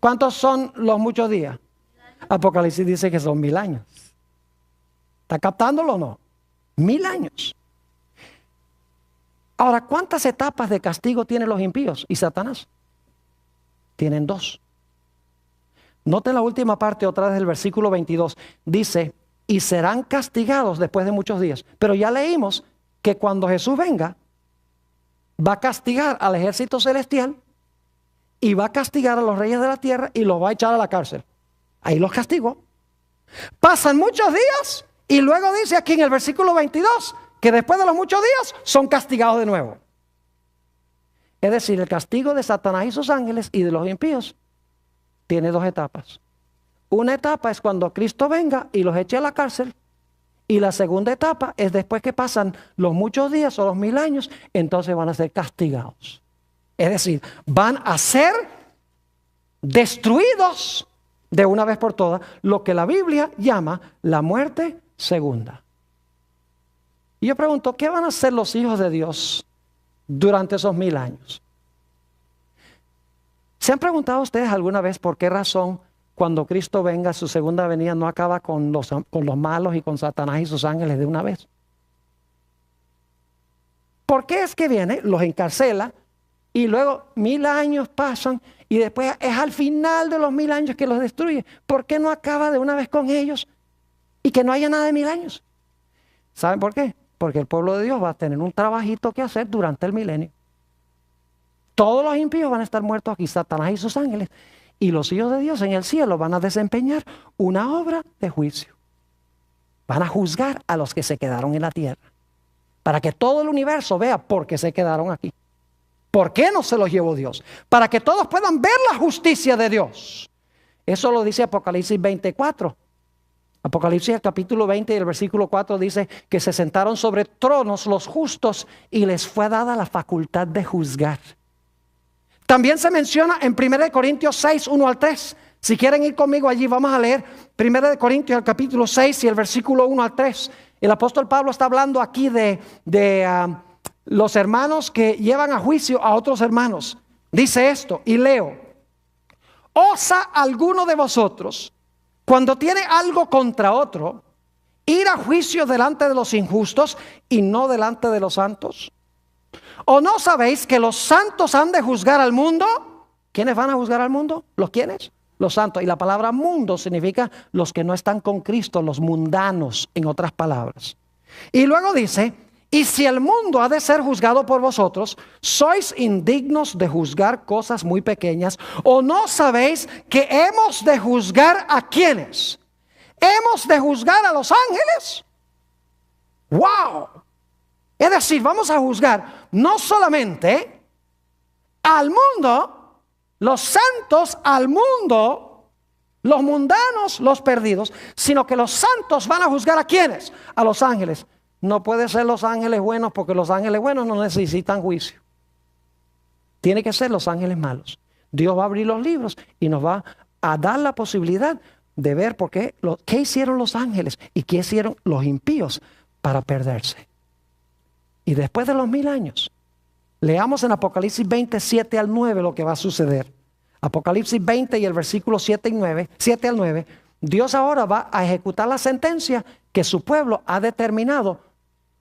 ¿Cuántos son los muchos días? Apocalipsis dice que son 1000 años. ¿Está captándolo o no? 1000 años. Ahora, ¿cuántas etapas de castigo tienen los impíos y Satanás? Tienen 2. Noten la última parte otra vez del versículo 22. Dice, y serán castigados después de muchos días. Pero ya leímos que cuando Jesús venga, va a castigar al ejército celestial y va a castigar a los reyes de la tierra y los va a echar a la cárcel. Ahí los castigó. Pasan muchos días y luego dice aquí en el versículo 22 que después de los muchos días son castigados de nuevo. Es decir, el castigo de Satanás y sus ángeles y de los impíos tiene 2 etapas. Una etapa es cuando Cristo venga y los eche a la cárcel. Y la segunda etapa es después que pasan los muchos días o los 1000 años, entonces van a ser castigados. Es decir, van a ser destruidos de una vez por todas, lo que la Biblia llama la muerte segunda. Y yo pregunto, ¿qué van a hacer los hijos de Dios durante esos 1000 años? ¿Se han preguntado ustedes alguna vez por qué razón cuando Cristo venga, su segunda venida no acaba con los malos y con Satanás y sus ángeles de una vez? ¿Por qué es que viene, los encarcela y luego 1000 años pasan y después es al final de los 1000 años que los destruye? ¿Por qué no acaba de una vez con ellos y que no haya nada de 1000 años? ¿Saben por qué? Porque el pueblo de Dios va a tener un trabajito que hacer durante el milenio. Todos los impíos van a estar muertos aquí, Satanás y sus ángeles. Y los hijos de Dios en el cielo van a desempeñar una obra de juicio. Van a juzgar a los que se quedaron en la tierra. Para que todo el universo vea por qué se quedaron aquí. ¿Por qué no se los llevó Dios? Para que todos puedan ver la justicia de Dios. Eso lo dice Apocalipsis 24. Apocalipsis el capítulo 20 y el versículo 4 dice que se sentaron sobre tronos los justos y les fue dada la facultad de juzgar. También se menciona en 1 Corintios 6, 1 al 3. Si quieren ir conmigo allí, vamos a leer 1 Corintios el capítulo 6 y el versículo 1 al 3. El apóstol Pablo está hablando aquí de los hermanos que llevan a juicio a otros hermanos. Dice esto, y leo: ¿osa alguno de vosotros, cuando tiene algo contra otro, ir a juicio delante de los injustos y no delante de los santos? ¿O no sabéis que los santos han de juzgar al mundo? ¿Quiénes van a juzgar al mundo? ¿Los quiénes? Los santos. Y la palabra mundo significa los que no están con Cristo, los mundanos, en otras palabras. Y luego dice, y si el mundo ha de ser juzgado por vosotros, ¿sois indignos de juzgar cosas muy pequeñas? ¿O no sabéis que hemos de juzgar a quiénes? ¿Hemos de juzgar a los ángeles? ¡Wow! Es decir, vamos a juzgar no solamente al mundo, los santos al mundo, los mundanos, los perdidos, sino que los santos van a juzgar a ¿quiénes? A los ángeles. No puede ser los ángeles buenos, porque los ángeles buenos no necesitan juicio. Tiene que ser los ángeles malos. Dios va a abrir los libros y nos va a dar la posibilidad de ver qué hicieron los ángeles y qué hicieron los impíos para perderse. Y después de los 1000 años, leamos en Apocalipsis 20, 7 al 9 lo que va a suceder. Apocalipsis 20 y el versículo 7 al 9, Dios ahora va a ejecutar la sentencia que su pueblo ha determinado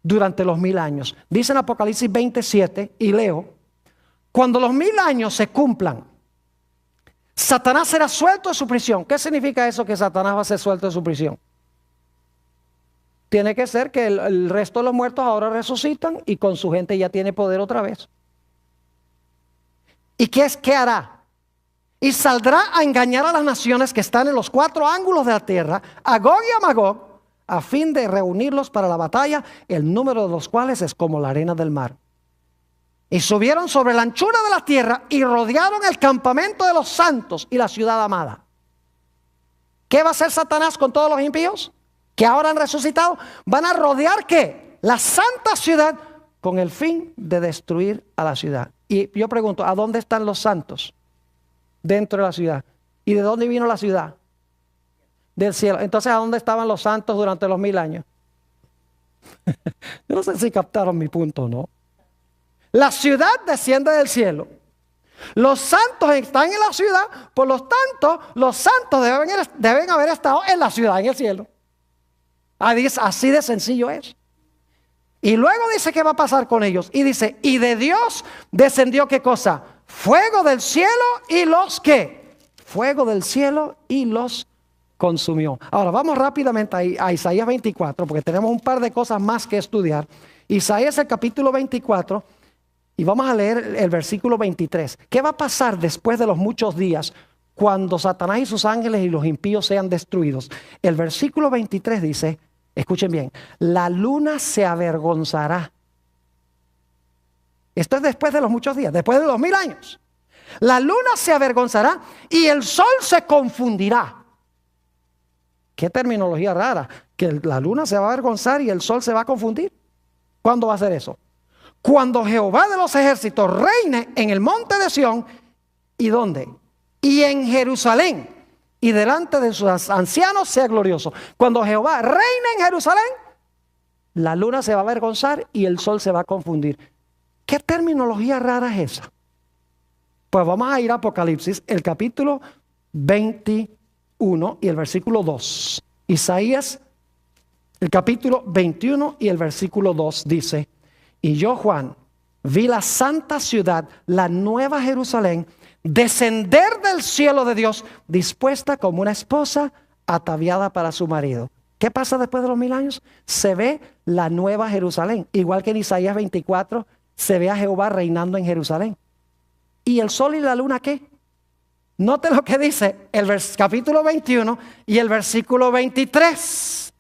durante los 1000 años. Dice en Apocalipsis 27, y leo: cuando los 1000 años se cumplan, Satanás será suelto de su prisión. ¿Qué significa eso, que Satanás va a ser suelto de su prisión? Tiene que ser que el resto de los muertos ahora resucitan y con su gente ya tiene poder otra vez. ¿Y qué hará? Y saldrá a engañar a las naciones que están en los 4 ángulos de la tierra, a Gog y a Magog, a fin de reunirlos para la batalla, el número de los cuales es como la arena del mar. Y subieron sobre la anchura de la tierra y rodearon el campamento de los santos y la ciudad amada. ¿Qué va a hacer Satanás con todos los impíos que ahora han resucitado? Van a rodear ¿qué? La santa ciudad, con el fin de destruir a la ciudad. Y yo pregunto, ¿a dónde están los santos? Dentro de la ciudad. ¿Y de dónde vino la ciudad? Del cielo. Entonces, ¿a dónde estaban los santos durante los 1000 años? Yo no sé si captaron mi punto o no. La ciudad desciende del cielo. Los santos están en la ciudad, por lo tanto, los santos deben haber estado en la ciudad, en el cielo. Así de sencillo es. Y luego dice qué va a pasar con ellos. Y dice, y de Dios descendió ¿qué cosa? Fuego del cielo y los ¿qué? Fuego del cielo y los consumió. Ahora vamos rápidamente a Isaías 24, porque tenemos un par de cosas más que estudiar. Isaías el capítulo 24, y vamos a leer el versículo 23. ¿Qué va a pasar después de los muchos días cuando Satanás y sus ángeles y los impíos sean destruidos? El versículo 23 dice, escuchen bien, la luna se avergonzará. Esto es después de los muchos días, después de los 1000 años. La luna se avergonzará y el sol se confundirá. Qué terminología rara, que la luna se va a avergonzar y el sol se va a confundir. ¿Cuándo va a ser eso? Cuando Jehová de los ejércitos reine en el monte de Sión. ¿Y dónde? Y en Jerusalén. Y delante de sus ancianos sea glorioso. Cuando Jehová reine en Jerusalén, la luna se va a avergonzar y el sol se va a confundir. ¿Qué terminología rara es esa? Pues vamos a ir a Apocalipsis, el capítulo 21 y el versículo 2. Isaías, el capítulo 21 y el versículo 2 dice, y yo, Juan, vi la santa ciudad, la nueva Jerusalén, descender del cielo de Dios, dispuesta como una esposa ataviada para su marido. ¿Qué pasa después de los 1000 años? Se ve la nueva Jerusalén. Igual que en Isaías 24, se ve a Jehová reinando en Jerusalén. ¿Y el sol y la luna qué? Note lo que dice el capítulo 21 y el versículo 23.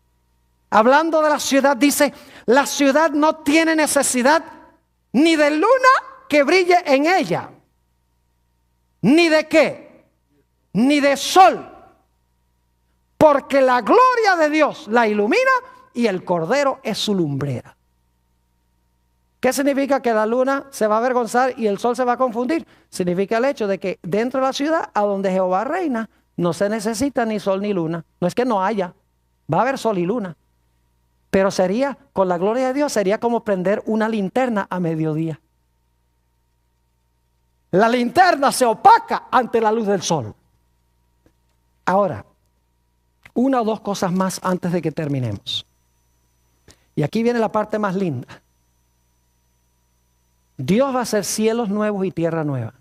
Hablando de la ciudad, dice, la ciudad no tiene necesidad ni de luna que brille en ella. ¿Ni de qué? Ni de sol. Porque la gloria de Dios la ilumina y el Cordero es su lumbrera. ¿Qué significa que la luna se va a avergonzar y el sol se va a confundir? Significa el hecho de que dentro de la ciudad a donde Jehová reina no se necesita ni sol ni luna. No es que no haya, va a haber sol y luna. Pero sería, con la gloria de Dios, sería como prender una linterna a mediodía. La linterna se opaca ante la luz del sol. Ahora, una o dos cosas más antes de que terminemos. Y aquí viene la parte más linda. Dios va a hacer cielos nuevos y tierra nueva.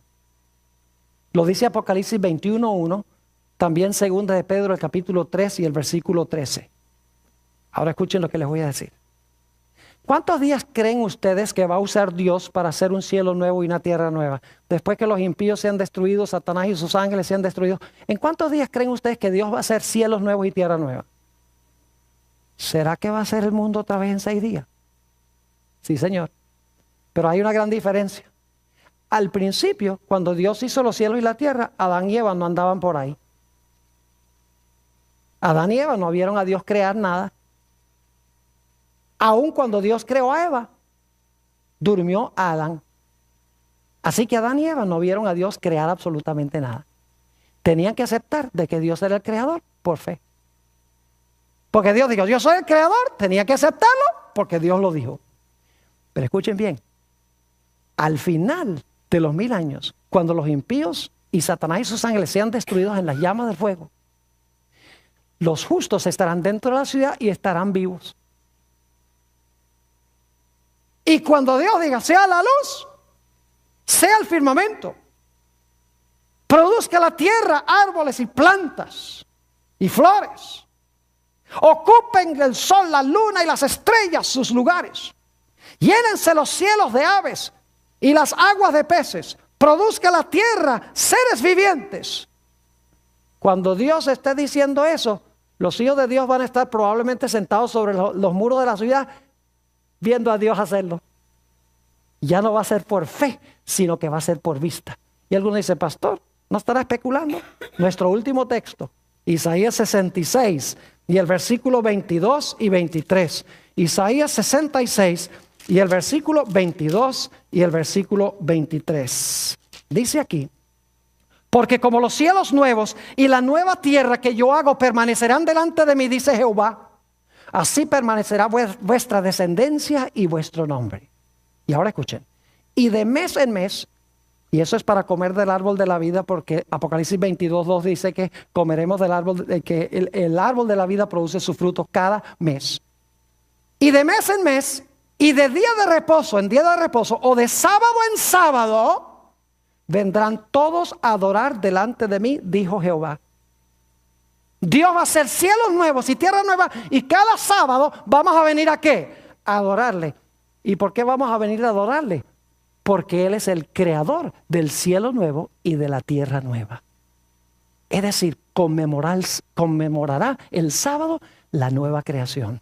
Lo dice Apocalipsis 21:1, también segunda de Pedro, el capítulo 3 y el versículo 13. Ahora escuchen lo que les voy a decir. ¿Cuántos días creen ustedes que va a usar Dios para hacer un cielo nuevo y una tierra nueva? Después que los impíos sean destruidos, Satanás y sus ángeles sean destruidos. ¿En cuántos días creen ustedes que Dios va a hacer cielos nuevos y tierra nueva? ¿Será que va a hacer el mundo otra vez en 6 días? Sí, Señor. Pero hay una gran diferencia. Al principio, cuando Dios hizo los cielos y la tierra, Adán y Eva no andaban por ahí. Adán y Eva no vieron a Dios crear nada. Aun cuando Dios creó a Eva, durmió a Adán. Así que Adán y Eva no vieron a Dios crear absolutamente nada. Tenían que aceptar de que Dios era el creador por fe. Porque Dios dijo, yo soy el creador, tenía que aceptarlo porque Dios lo dijo. Pero escuchen bien, al final de los 1000 años, cuando los impíos y Satanás y sus ángeles sean destruidos en las llamas del fuego, los justos estarán dentro de la ciudad y estarán vivos. Y cuando Dios diga, sea la luz, sea el firmamento, Produzca la tierra árboles y plantas y flores. Ocupen el sol, la luna y las estrellas sus lugares. Llénense los cielos de aves y las aguas de peces. Produzca la tierra seres vivientes. Cuando Dios esté diciendo eso, los hijos de Dios van a estar probablemente sentados sobre los muros de la ciudad viendo a Dios hacerlo. Ya no va a ser por fe, sino que va a ser por vista. Y alguno dice, pastor, ¿no estará especulando? Nuestro último texto, Isaías 66 y el versículo 22 y 23. Isaías 66 y el versículo 22 y el versículo 23. Dice aquí: porque como los cielos nuevos y la nueva tierra que yo hago permanecerán delante de mí, dice Jehová, así permanecerá vuestra descendencia y vuestro nombre. Y ahora escuchen, y de mes en mes, y eso es para comer del árbol de la vida, porque Apocalipsis 22:2 dice que comeremos del árbol, que el árbol de la vida produce su fruto cada mes. Y de mes en mes, y de día de reposo en día de reposo, o de sábado en sábado, vendrán todos a adorar delante de mí, dijo Jehová. Dios va a hacer cielos nuevos y tierra nueva, y cada sábado vamos a venir ¿a qué? A adorarle. ¿Y por qué vamos a venir a adorarle? Porque Él es el creador del cielo nuevo y de la tierra nueva. Es decir, conmemorará el sábado la nueva creación.